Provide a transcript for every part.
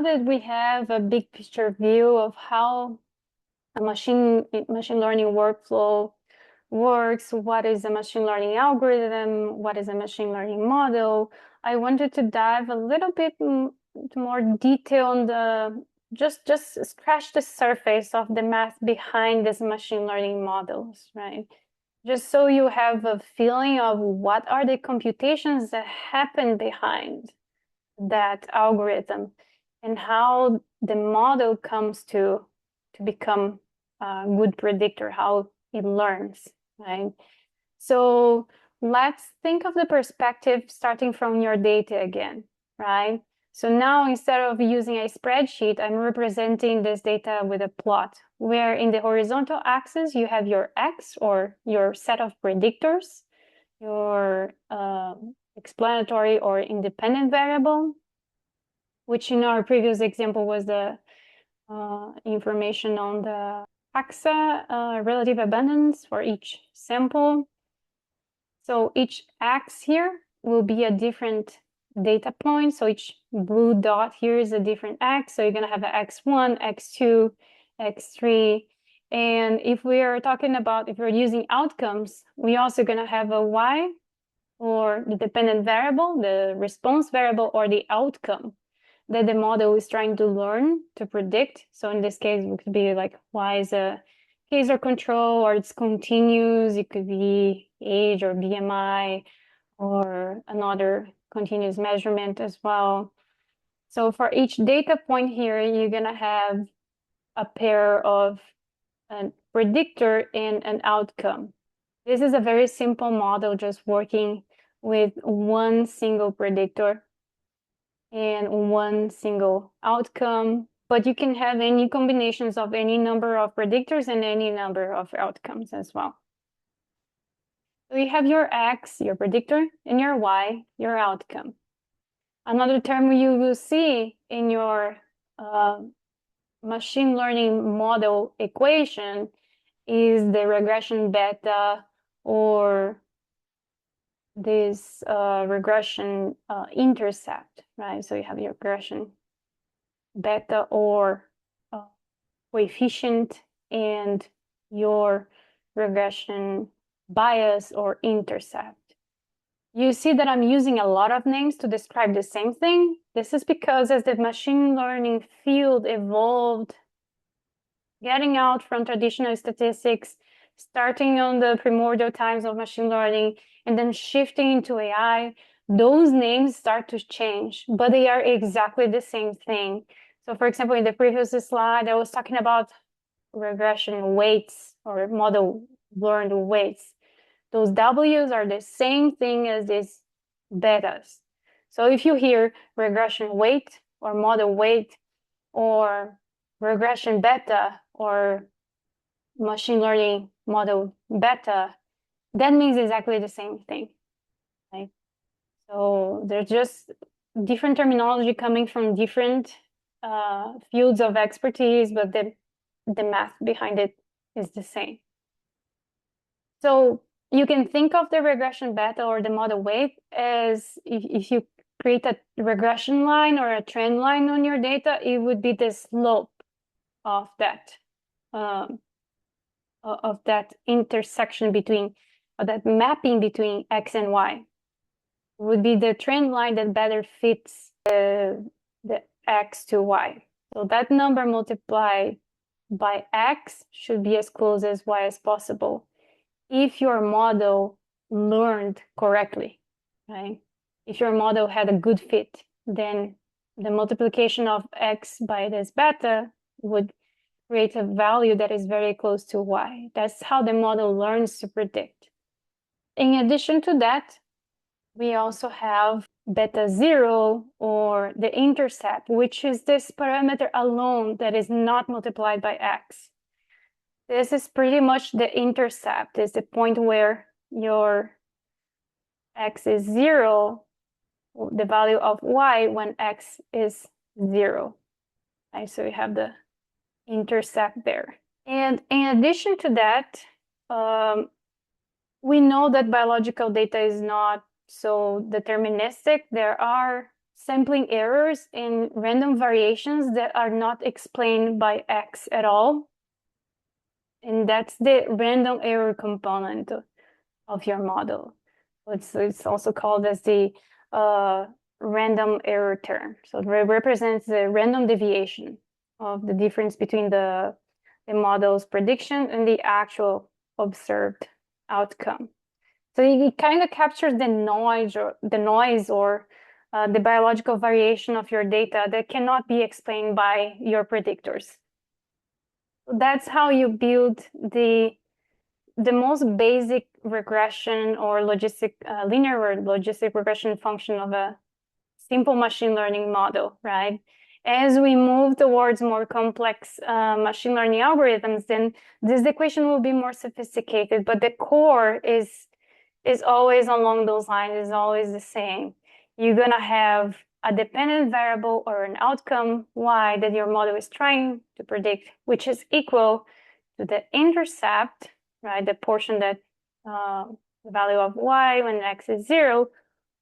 that we have a big picture view of how a machine learning workflow works, what is a machine learning algorithm, what is a machine learning model, I wanted to dive a little bit more detail on the just scratch the surface of the math behind these machine learning models, right? Just so you have a feeling of what are the computations that happen behind that algorithm and how the model comes to become a good predictor, how it learns, right? So let's think of the perspective starting from your data again, right? So now instead of using a spreadsheet, I'm representing this data with a plot where in the horizontal axis, you have your X or your set of predictors, your explanatory or independent variable, which in our previous example was the information on the taxa relative abundance for each sample. So each X here will be a different data point. So each blue dot here is a different X. So you're going to have an X1, X2, X3. And if we are talking about, if we're using outcomes, we also going to have a Y or the dependent variable, the response variable, or the outcome that the model is trying to learn to predict. So in this case, it could be like Y is a Kaiser control, or it's continuous. It could be age or BMI or another continuous measurement as well. So for each data point here, you're going to have a pair of a predictor and an outcome. This is a very simple model, just working with one single predictor and one single outcome, but you can have any combinations of any number of predictors and any number of outcomes as well. So you have your X, your predictor, and your Y, your outcome. Another term you will see in your machine learning model equation is the regression beta, or this regression intercept, right? So you have your regression beta or coefficient and your regression bias or intercept. You see that I'm using a lot of names to describe the same thing. This is because as the machine learning field evolved, getting out from traditional statistics, starting on the primordial times of machine learning, and then shifting into AI, those names start to change, but they are exactly the same thing. So for example, in the previous slide, I was talking about regression weights or model learned weights. Those W's are the same thing as these betas. So if you hear regression weight or model weight or regression beta or machine learning model beta, that means exactly the same thing, right? So there's just different terminology coming from different fields of expertise, but the math behind it is the same. So you can think of the regression beta or the model weight as if you create a regression line or a trend line on your data, it would be the slope of that intersection between, or that mapping between X and Y. It would be the trend line that better fits the X to Y. So that number multiplied by X should be as close as Y as possible if your model learned correctly, right? If your model had a good fit, then the multiplication of X by this beta would create a value that is very close to Y. That's how the model learns to predict. In addition to that, we also have beta 0, or the intercept, which is this parameter alone that is not multiplied by X. This is pretty much the intercept, is the point where your X is 0, the value of Y when X is 0. Right? So you have the intercept there. And in addition to that, we know that biological data is not so deterministic. There are sampling errors and random variations that are not explained by X at all. And that's the random error component of your model. It's also called as the random error term. So it represents the random deviation of the difference between the model's prediction and the actual observed outcome. So it kind of captures the noise or the biological variation of your data that cannot be explained by your predictors. So that's how you build the most basic regression or linear or logistic regression function of a simple machine learning model, right? As we move towards more complex machine learning algorithms, then this equation will be more sophisticated, but the core is always along those lines, is always the same. You're gonna have a dependent variable or an outcome y that your model is trying to predict, which is equal to the intercept, right? The portion that the value of y when x is 0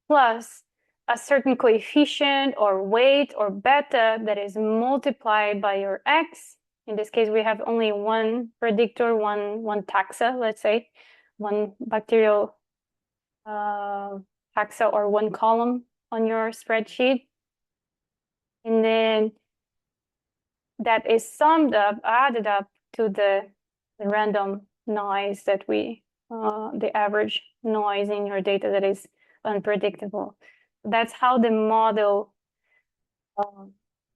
plus a certain coefficient or weight or beta that is multiplied by your x. In this case, we have only one predictor, one taxa, let's say, one bacterial taxa or one column on your spreadsheet. And then that is summed up, added up to the random noise that the average noise in your data that is unpredictable. That's how the model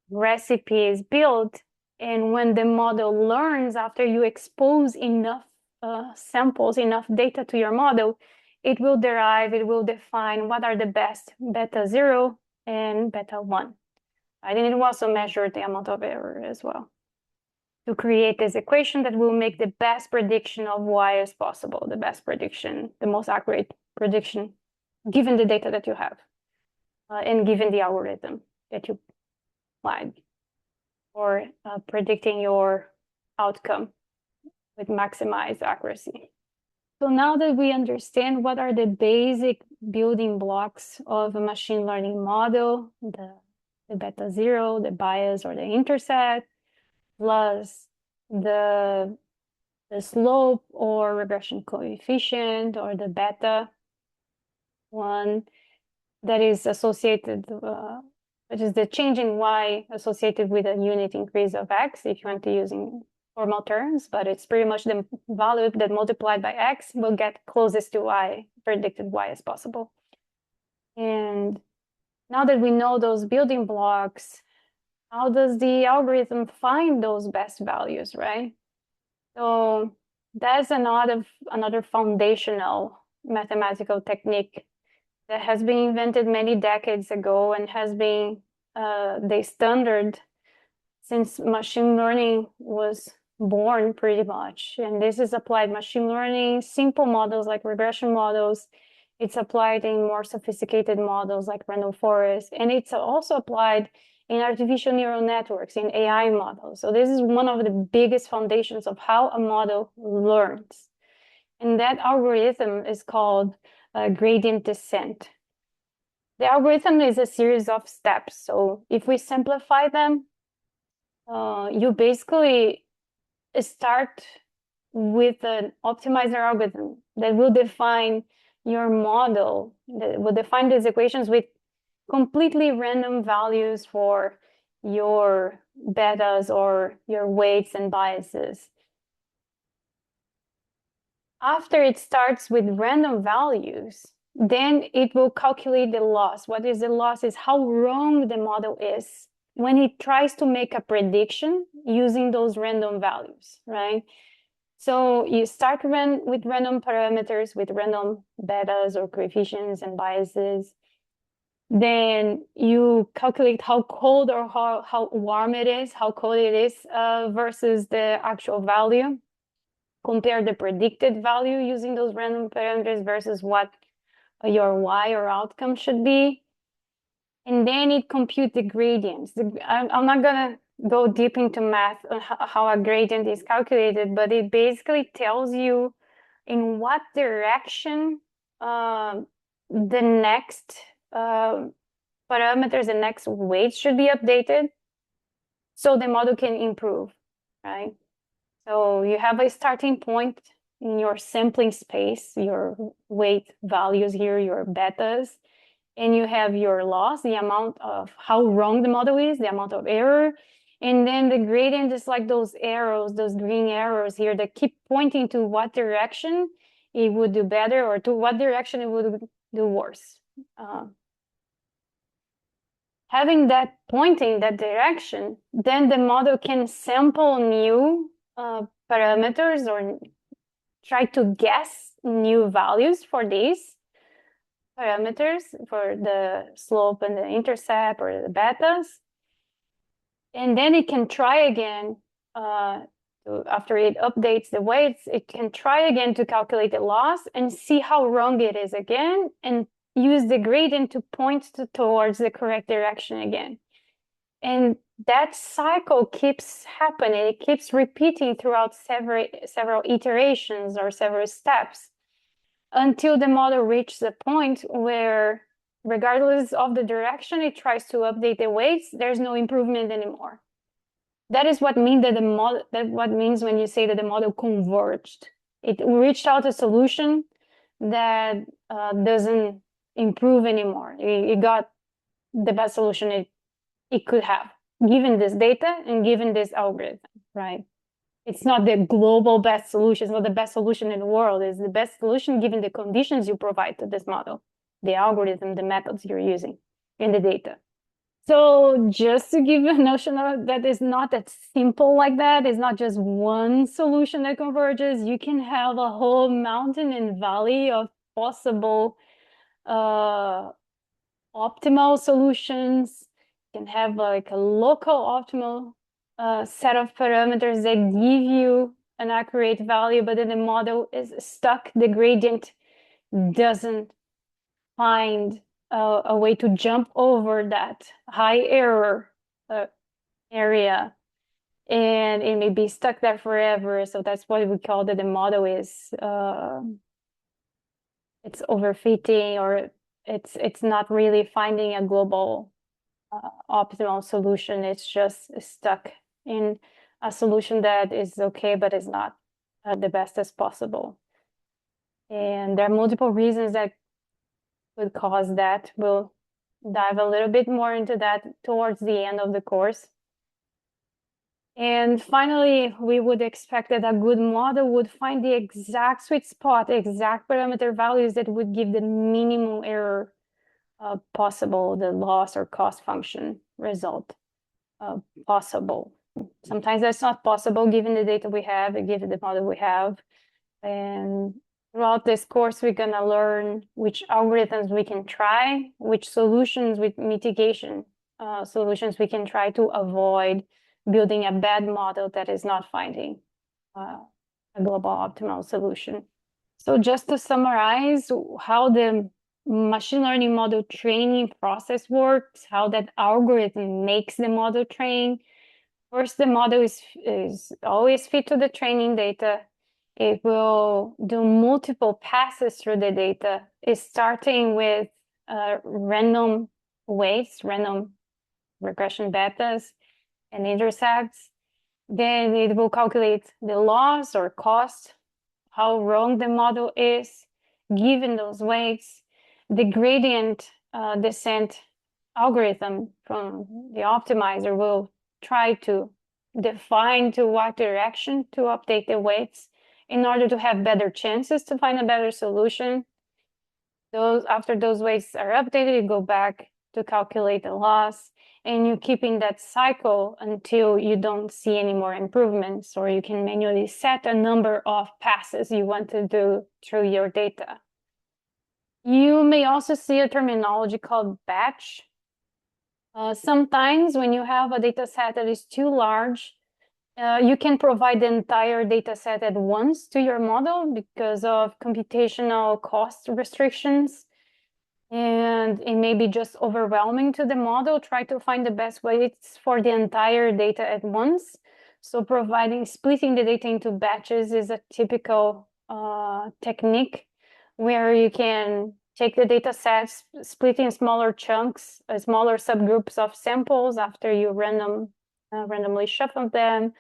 recipe is built. And when the model learns, after you expose enough samples, enough data to your model, it will define what are the best beta 0 and beta 1. And it will also measure the amount of error as well to create this equation that will make the best prediction of y as possible, the best prediction, the most accurate prediction, given the data that you have and given the algorithm that you applied for predicting your outcome with maximized accuracy. So now that we understand what are the basic building blocks of a machine learning model, the beta 0, the bias or the intercept, plus the slope or regression coefficient or the beta one that is associated, which is the change in y associated with a unit increase of x, if you want to use in formal terms, but it's pretty much the value that multiplied by x will get closest to y, predicted y as possible. And now that we know those building blocks, how does the algorithm find those best values, right? So that's another foundational mathematical technique that has been invented many decades ago and has been the standard since machine learning was born pretty much. And this is applied machine learning, simple models like regression models. It's applied in more sophisticated models like random forest. And it's also applied in artificial neural networks, in AI models. So this is one of the biggest foundations of how a model learns. And that algorithm is called gradient descent. The algorithm is a series of steps. So if we simplify them, you basically start with an optimizer algorithm that will define your model, that will define these equations with completely random values for your betas or your weights and biases. After it starts with random values, then it will calculate the loss. What is the loss is how wrong the model is when it tries to make a prediction using those random values, right? So you start with random parameters, with random betas or coefficients and biases. Then you calculate how cold or how warm it is, how cold it is versus the actual value. Compare the predicted value using those random parameters versus what your y or outcome should be. And then it computes the gradients. I'm not gonna go deep into math on how a gradient is calculated, but it basically tells you in what direction the next parameters and X weights should be updated so the model can improve, right? So you have a starting point in your sampling space, your weight values here, your betas, and you have your loss, the amount of how wrong the model is, the amount of error. And then the gradient is like those arrows, those green arrows here that keep pointing to what direction it would do better or to what direction it would do worse. Having that pointing that direction, then the model can sample new parameters or try to guess new values for these parameters for the slope and the intercept or the betas. And then it can try again after it updates the weights, it can try again to calculate the loss and see how wrong it is again and use the gradient to point towards the correct direction again. And that cycle keeps happening. It keeps repeating throughout several iterations or several steps until the model reaches a point where, regardless of the direction it tries to update the weights, there's no improvement anymore. That is what means that the model. That what means when you say that the model converged. It reached out a solution that doesn't improve anymore. It got the best solution it could have, given this data and given this algorithm, right? It's not the global best solution. It's not the best solution in the world. It's the best solution given the conditions you provide to this model, the algorithm, the methods you're using, and the data. So just to give you a notion of that is not that simple like that. It's not just one solution that converges. You can have a whole mountain and valley of possible optimal solutions. You can have like a local optimal set of parameters that give you an accurate value, but then the model is stuck. The gradient doesn't find a way to jump over that high error area, and it may be stuck there forever. So that's what we call that the model is it's overfitting, or it's not really finding a global optimal solution. It's just stuck in a solution that is okay, but is not the best as possible. And there are multiple reasons that could cause that. We'll dive a little bit more into that towards the end of the course. And finally, we would expect that a good model would find the exact sweet spot, exact parameter values that would give the minimum error possible, the loss or cost function result possible. Sometimes that's not possible given the data we have, given the model we have. And throughout this course, we're going to learn which algorithms we can try, which solutions with mitigation solutions we can try to avoid building a bad model that is not finding a global optimal solution. So just to summarize how the machine learning model training process works, how that algorithm makes the model train. First, the model is always fit to the training data. It will do multiple passes through the data. It's starting with random weights, random regression betas and intercepts. Then it will calculate the loss or cost, how wrong the model is, given those weights. The gradient descent algorithm from the optimizer will try to define to what direction to update the weights in order to have better chances to find a better solution. After those weights are updated, you go back to calculate the loss, and you keep in that cycle until you don't see any more improvements, or you can manually set a number of passes you want to do through your data. You may also see a terminology called batch. Sometimes when you have a data set that is too large, you can provide the entire data set at once to your model because of computational cost restrictions. And it may be just overwhelming to the model. Try to find the best weights for the entire data at once. So splitting the data into batches is a typical technique where you can take the data sets, split in smaller chunks, smaller subgroups of samples after you randomly shuffle them.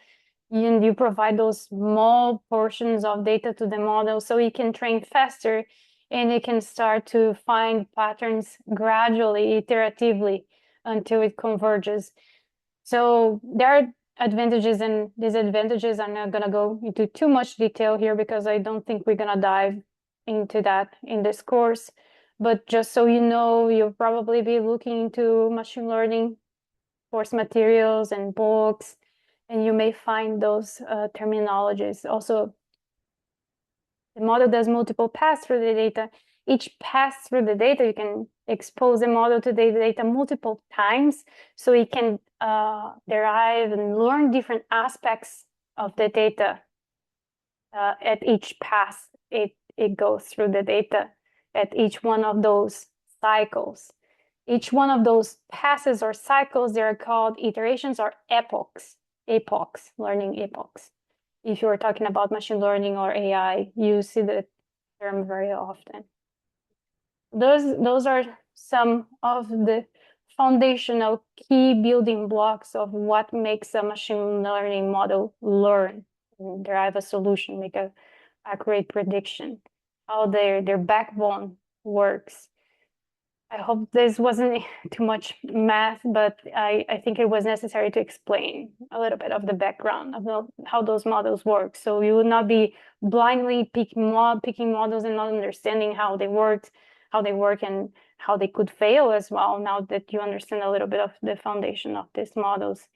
You provide those small portions of data to the model so it can train faster and it can start to find patterns gradually, iteratively, until it converges. So there are advantages and disadvantages. I'm not going to go into too much detail here because I don't think we're going to dive into that in this course. But just so you know, you'll probably be looking into machine learning course materials and books, and you may find those terminologies. Also, the model does multiple pass through the data. Each pass through the data, you can expose the model to the data multiple times, so it can derive and learn different aspects of the data at each pass it goes through the data, at each one of those cycles. Each one of those passes or cycles, they're called iterations or epochs, learning epochs. If you're talking about machine learning or AI, you see the term very often. Those are some of the foundational key building blocks of what makes a machine learning model learn and derive a solution, make a accurate prediction, how their backbone works. I hope this wasn't too much math, but I think it was necessary to explain a little bit of the background of how those models work. So you would not be blindly picking models and not understanding how they work and how they could fail as well, now that you understand a little bit of the foundation of these models.